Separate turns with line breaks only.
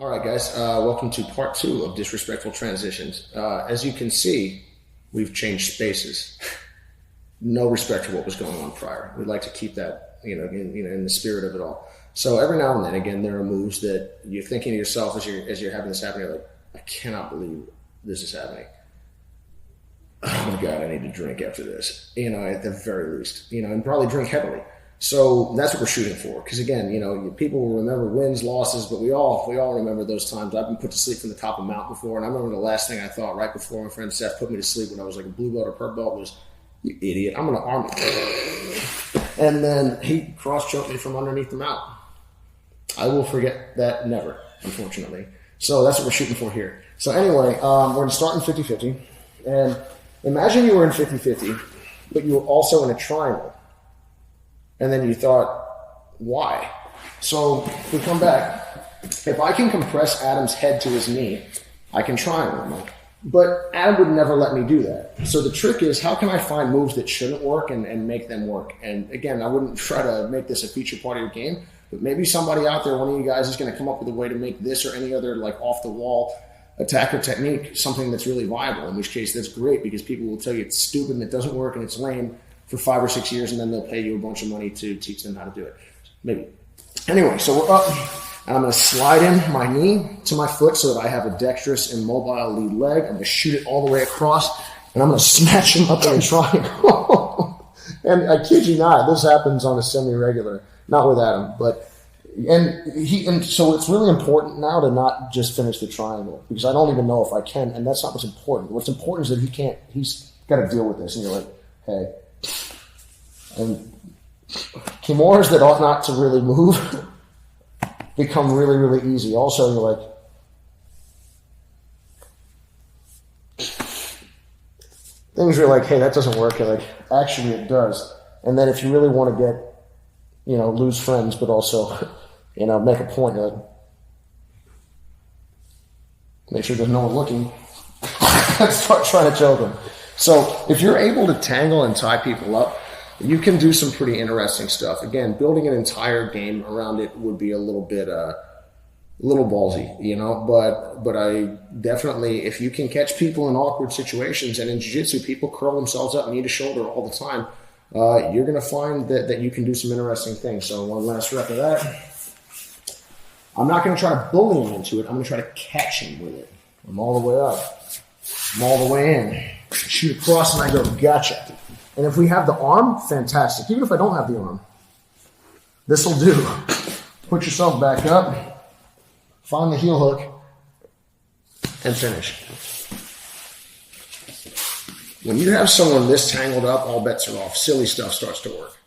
All right, guys, welcome to part 2 of Disrespectful Transitions. As you can see, we've changed spaces. No respect for what was going on prior. We'd like to keep that, in the spirit of it all. So every now and then, again, there are moves that you're thinking to yourself as you're having this happen. You're like, I cannot believe this is happening. Oh my God, I need to drink after this. At the very least, and probably drink heavily. So that's what we're shooting for. Because again, people will remember wins, losses, but we all remember those times. I've been put to sleep from the top of a mountain before, and I remember the last thing I thought right before my friend Seth put me to sleep when I was like a blue belt or purple belt was, you idiot, I'm going to arm you. And then he cross-choked me from underneath the mountain. I will forget that never, unfortunately. So that's what we're shooting for here. So anyway, we're going to start in 50-50. And imagine you were in 50-50, but you were also in a triangle. And then you thought, why? So we come back. If I can compress Adam's head to his knee, I can triangle him. But Adam would never let me do that. So the trick is, how can I find moves that shouldn't work and make them work? And again, I wouldn't try to make this a feature part of your game, but maybe somebody out there, one of you guys, is going to come up with a way to make this or any other like off-the-wall attack or technique something that's really viable, in which case that's great because people will tell you it's stupid and it doesn't work and it's lame for 5 or 6 years, and then they'll pay you a bunch of money to teach them how to do it. Maybe. Anyway, so we're up, and I'm going to slide in my knee to my foot so that I have a dexterous and mobile lead leg. I'm going to shoot it all the way across, and I'm going to smash him up in a triangle. And I kid you not, this happens on a semi-regular, not with Adam, but and so it's really important now to not just finish the triangle, because I don't even know if I can, and that's not what's important. What's important is that he's got to deal with this, and you're like, hey. And Kimura's that ought not to really move become really, really easy. Also, you're like, things are like, hey, that doesn't work. You're like, actually, it does. And then if you really want to get, lose friends, but also, make a point, you're like, make sure there's no one looking, and start trying to choke them. So if you're able to tangle and tie people up, you can do some pretty interesting stuff. Again, building an entire game around it would be a little bit, little ballsy, but I definitely, if you can catch people in awkward situations, and in jiu-jitsu, people curl themselves up knee to shoulder all the time, you're going to find that you can do some interesting things. So one last rep of that. I'm not going to try to bully him into it. I'm going to try to catch him with it. I'm all the way up. I'm all the way in. Shoot across and I go, gotcha. And if we have the arm, fantastic. Even if I don't have the arm, this will do. Put yourself back up, find the heel hook, and finish. When you have someone this tangled up, all bets are off. Silly stuff starts to work.